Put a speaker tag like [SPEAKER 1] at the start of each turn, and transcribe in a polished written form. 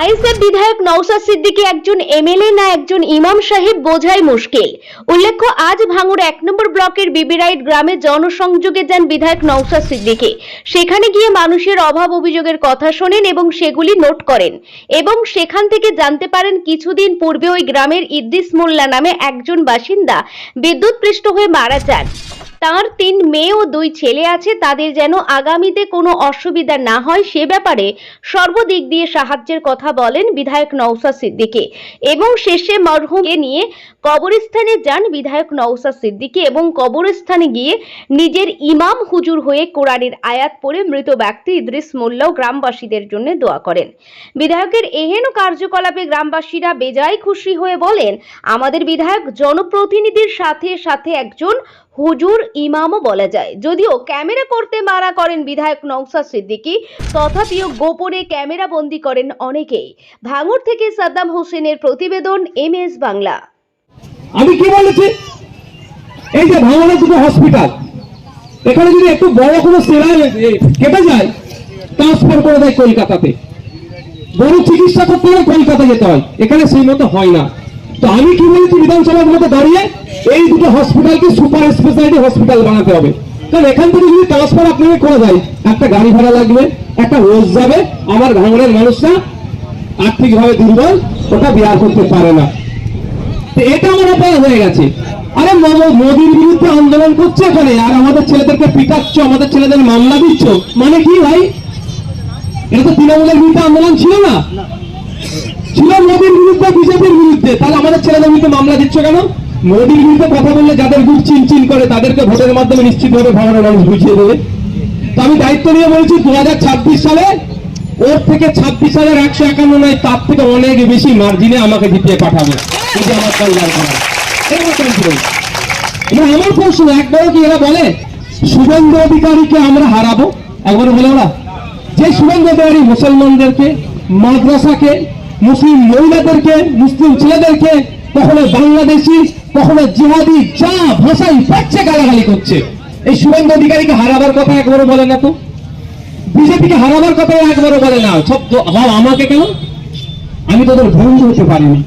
[SPEAKER 1] ISF বিধায়ক নওশাদ সিদ্দিকী একজন MLA না একজন ইমাম সাহেব বোঝাই মুশকিল। উল্লেখ্য, আজ ভাঙড় ১ নম্বর ব্লকের বিবিরাইট গ্রামে জনসংযোগে যান বিধায়ক নওশাদ সিদ্দিকী। সেখানে গিয়ে মানুষের অভাব অভিযোগের কথা শোনেন এবং সেগুলি নোট করেন এবং সেখান থেকে জানতে পারেন কিছুদিন পূর্বে ওই গ্রামের ইদ্রিস মোল্লা নামে একজন বাসিন্দা বিদ্যুৎপৃষ্ট হয়ে মারা যান। তার ৩ মেয়ে ও ২ ছেলে আছে। তাদের যেন আগামীতে কোনো অসুবিধা না হয় সে ব্যাপারে সর্বদিক দিয়ে সাহায্যের কথা বলেন বিধায়ক নওশাদ সিদ্দিকী এবং শেষে মরহুমকে নিয়ে কবরস্থানে যান বিধায়ক নওশাদ সিদ্দিকী এবং কবরস্থানে গিয়ে নিজের ইমাম হুজুর হয়ে কোরআনের আয়াত পড়ে মৃত ব্যক্তি ইদ্রিস মোল্লা ও গ্রামবাসীদের জন্য দোয়া করেন। বিধায়কের এহেন কার্যকলাপে গ্রামবাসীরা বেজায় খুশি হয়ে বলেন, আমাদের বিধায়ক জনপ্রতিনিধির সাথে সাথে একজন হুজুর ইমামও বলা যায়। যদিও ক্যামেরা করতে মানা করেন বিধায়ক নওশাদ সিদ্দিকী, তথাপিও গোপনে ক্যামেরা বন্দী করেন অনেকেই। ভাঙড় থেকে সাদ্দাম হোসেনের প্রতিবেদন, এমএস বাংলা।
[SPEAKER 2] আমি কি বলেছি, এই যে ভাঙড়ের দুটো হসপিটাল, এখানে যদি একটু বড় কোনো সেলাই কেটে যায় ট্রান্সফার করে দেয় কলকাতাতে, বড় চিকিৎসা করতে গেলে কলকাতা যেতে হয়, এখানে সেই মতো হয় না। তো আমি কি বলেছি, বিধানসভার মধ্যে দাঁড়িয়ে এই দুটো হসপিটালকে সুপার স্পেশালিটি হসপিটাল বানাতে হবে। কারণ এখান থেকে যদি ট্রান্সফার আপনাকে করা যায়, একটা গাড়ি ভাড়া লাগবে, একটা রোজ যাবে, আমার ভাঙড়ের মানুষরা আর্থিকভাবে দুর্বল, ওটা বিয়ার করতে পারে না। এটা আমার অপরাধ হয়ে গেছে। আরে মোদির বিরুদ্ধে আন্দোলন করছে এখানে, আর আমাদের ছেলেদেরকে পিটাচ্ছ, আমাদের ছেলেদের মামলা দিচ্ছ, মানে কি ভাই? এটা তো তৃণমূলের বিরুদ্ধে আন্দোলন ছিল না, ছিল মোদির বিরুদ্ধে, বিজেপির বিরুদ্ধে। তাহলে আমাদের ছেলেদের বিরুদ্ধে মামলা দিচ্ছ কেন? মোদির বিরুদ্ধে কথা বললে যাদের বুক চিনচিন করে তাদেরকে ভোটের মাধ্যমে নিশ্চিতভাবে ভাঙড়ের মানুষ বুঝিয়ে দেবে। তো আমি দায়িত্ব নিয়ে বলছি, 2026 সালে ওর থেকে 26,151 নয়, তার থেকে অনেক বেশি মার্জিনে আমাকে জিতিয়ে পাঠাবে। এই যে আমার কল্যাণ করা, আমার প্রশ্ন, একবারও কি এরা বলে শুভেন্দু অধিকারীকে আমরা হারাবো? একবারও বলে ওরা? যে শুভেন্দু অধিকারী মুসলমানদেরকে, মাদ্রাসাকে, মুসলিম মহিলাদেরকে, মুসলিম ছেলেদেরকে কখনো বাংলাদেশি, কখনো জিহাদি, যা ভাষাই পাচ্ছে গালাগালি করছে, এই শুভেন্দু অধিকারীকে হারাবার কথা একবারও বলে না। তো বিজেপিকে হারাবার কথা একবারও বলে না। সব আমাকে কেন? আমি তোদের বন্ধু হতে পারিনি।